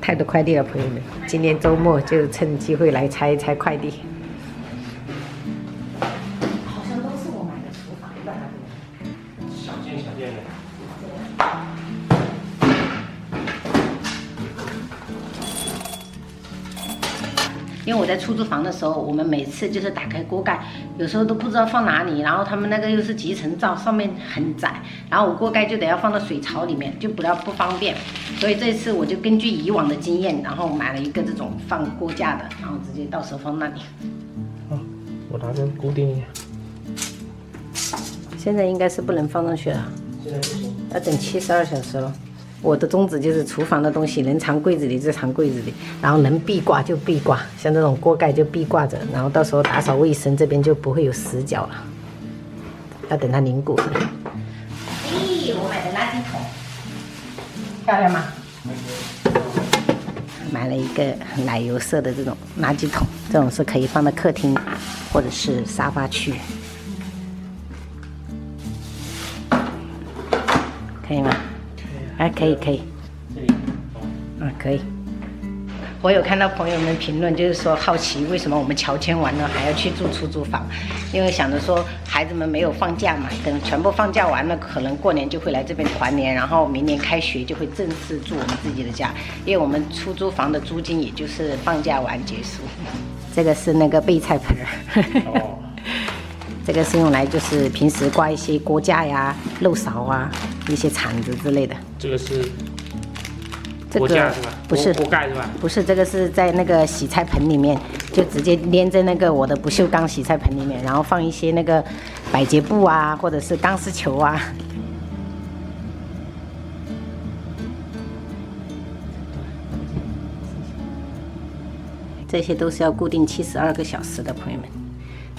太多快递了，朋友们，今天周末就趁机会来拆一拆快递。好像都是我买的厨房的，小件的。因为我在出租房的时候，我们每次就是打开锅盖，有时候都不知道放哪里，然后他们那个又是集成灶，上面很窄，然后我锅盖就得要放到水槽里面，就不方便。所以这次我就根据以往的经验，然后买了一个这种放锅架的，然后直接到时候放那里。好，我拿针固定一下。现在应该是不能放上去了，现在不行，要等72小时了。我的宗旨就是厨房的东西能藏柜子里就藏柜子里，然后能壁挂就壁挂，像这种锅盖就壁挂着，然后到时候打扫卫生这边就不会有死角了。要等它凝固。咦，我买的垃圾桶，漂亮吗？买了一个奶油色的这种垃圾桶，这种是可以放在客厅或者是沙发区，可以吗？啊，可以，这里，可以。我有看到朋友们评论，就是说好奇为什么我们乔迁完了还要去住出租房，因为想着说孩子们没有放假嘛，等全部放假完了，可能过年就会来这边团年，然后明年开学就会正式住我们自己的家，因为我们出租房的租金也就是放假完结束。这个是那个备菜盆哦，这个是用来就是平时挂一些锅架呀、漏勺啊、一些铲子之类的。这个是这个锅架是吧？不是锅盖是吧？不是，这个是在那个洗菜盆里面，就直接连在那个我的不锈钢洗菜盆里面，然后放一些那个百洁布啊，或者是钢丝球啊。这些都是要固定72个小时的，朋友们，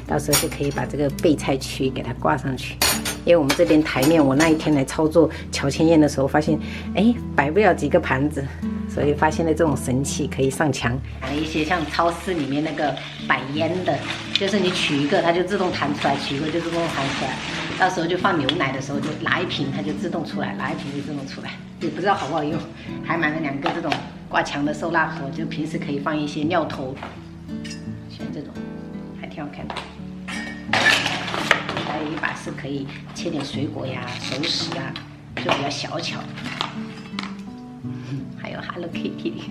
到时候就可以把这个备菜区给它挂上去。因为我们这边台面，我那一天来操作乔迁宴的时候，发现，哎，摆不了几个盘子，所以发现了这种神器可以上墙。买了一些像超市里面那个摆烟的，就是你取一个它就自动弹出来，取一个就自动弹出来。到时候就放牛奶的时候，就拿一瓶它就自动出来，拿一瓶就自动出来。也不知道好不好用，还买了2个这种挂墙的收纳盒，就平时可以放一些尿头，像这种还挺好看的。还有一把是可以切点水果呀、熟食啊，就比较小巧。还有 Hello Kitty。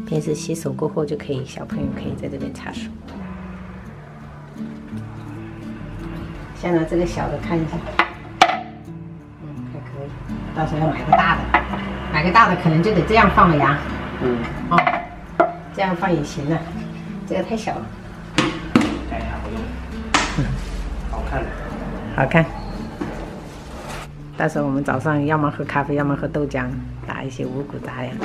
平时洗手过后就可以，小朋友可以在这边擦手。现在这个小的看一下，还可以。到时候要买个大的，买个大的可能就得这样放了呀。哦，这样放也行了，这个太小了。好看的，好看。到时候我们早上要么喝咖啡，要么喝豆浆，打一些五谷杂粮。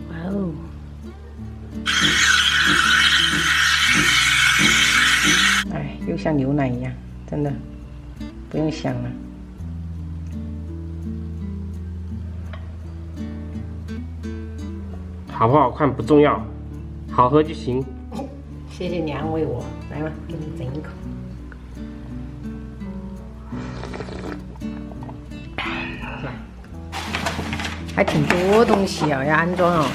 哇哦！哎，又像牛奶一样，真的不用想了。好不好看不重要，好喝就行。谢谢你安慰我，来吧，给你整一口。还挺多东西啊，要安装哦。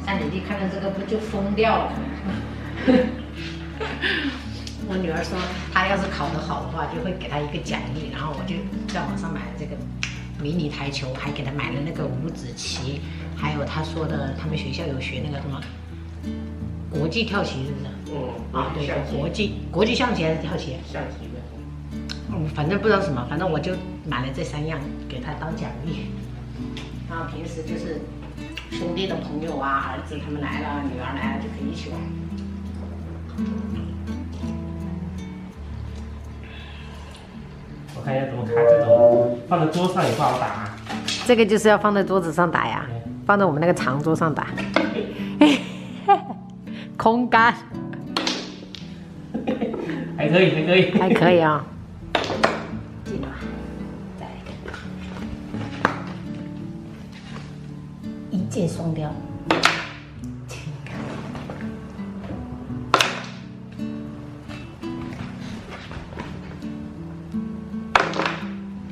像你弟看到这个不就疯掉了？我女儿说，她要是考得好的话，就会给她一个奖励。然后我就在网上买了这个迷你台球，还给她买了那个五子棋，还有她说的他们学校有学那个什么国际跳棋，是不是？啊，对，国际象棋还是跳棋？象棋的。反正不知道什么，反正我就买了这3样给她当奖励。然后平时就是兄弟的朋友啊、儿子他们来了、女儿来了就可以一起玩。我看一下怎么开这种，放在桌上也不好打啊。这个就是要放在桌子上打呀，放在我们那个长桌上打。空杆。还可以，还可以，还可以啊。记住，再来一个，一箭双雕。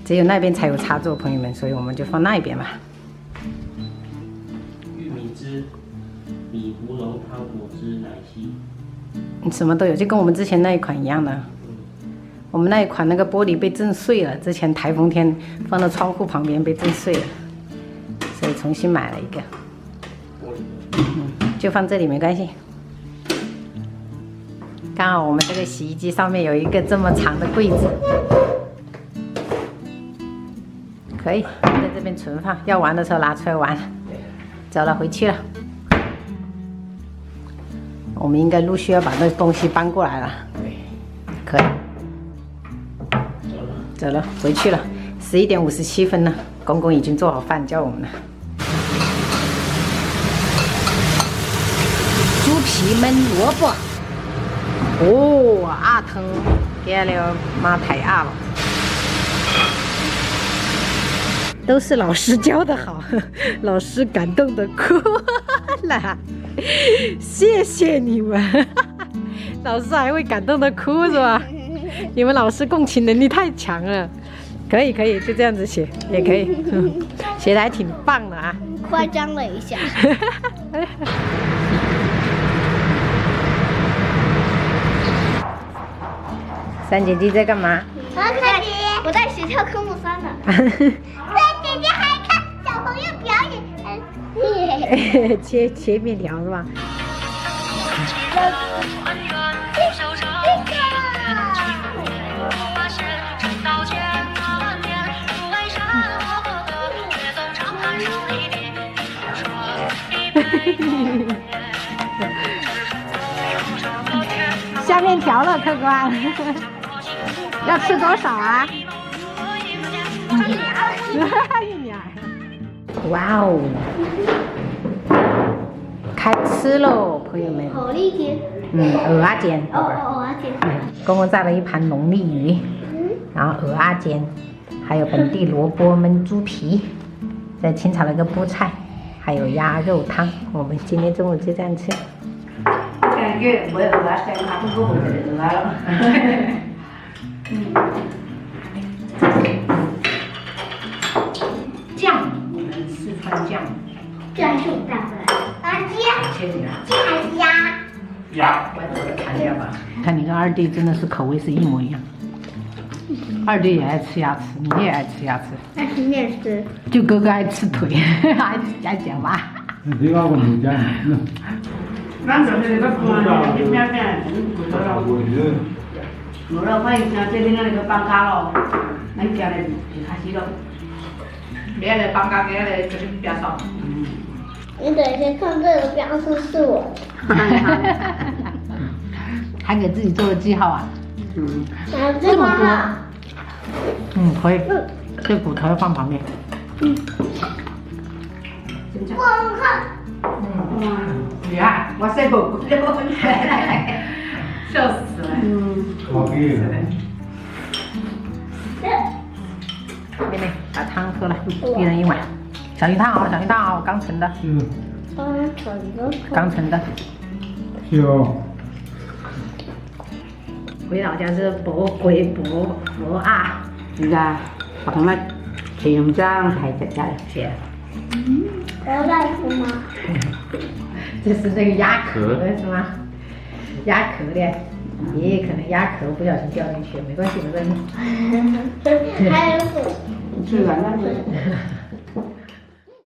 只有那边才有插座，朋友们，所以我们就放那一边吧。玉米汁、米糊浓汤、果汁、奶昔，什么都有，就跟我们之前那一款一样的。我们那一款那个玻璃被震碎了，之前台风天放到窗户旁边被震碎了，所以重新买了一个。就放这里没关系。刚好我们这个洗衣机上面有一个这么长的柜子，可以在这边存放，要玩的时候拿出来玩。走了，回去了。我们应该陆续要把那东西搬过来了。可以。走了，回去了。11点57分了，公公已经做好饭叫我们了。猪皮焖萝卜。哦，鸭汤加了马蹄鸭了。都是老师教的好，老师感动的哭了，谢谢你们，老师还会感动的哭是吧？你们老师共情能力太强了，可以可以，就这样子写也可以，写的还挺棒的啊。夸张了一下。三姐姐在干嘛？我在学跳科目3呢。三姐姐还看小朋友表演。切面条是吧？下面条了，客官，要吃多少啊？1两。哇哦，开吃喽，朋友们。好厉害。鹅啊煎。鹅啊煎。公公炸了一盘龙利鱼，然后鹅啊煎，还有本地萝卜焖猪皮，再清炒了个菠菜，还有鸭肉汤。我们今天中午就这样吃。感觉我鹅啊煎它不够我的鹅啊了。酱，我们四川酱。这还是我带回来的。切你了。这还是鸭。鸭。外头的材料吧。看你跟二弟真的是口味是一模一样。二弟也爱吃鸭翅，你也爱吃鸭翅。爱吃面食。就哥哥爱吃腿，爱讲吧。你这个我牛酱。俺这边那个公安局面面贵多了。没了，我一想这边的那个绑架了，那你家的就开心了。别的绑架别的这里比较少。你等一下看这个标识是我的。还给自己做了记号啊？这么多。可以。这骨头要放旁边。我看。厉害，我塞不过，笑死了。好给。妹妹，把汤喝了，一人一碗。小鱼汤啊，小鱼汤啊，刚盛的。刚盛的。有。回老家是博鸭。现在把他们全家抬起来去。我要再吃吗？这是那个鸭壳是吗？鸭壳的，爷爷可能鸭壳不小心掉进去了，没关系没关系。还有吃完了。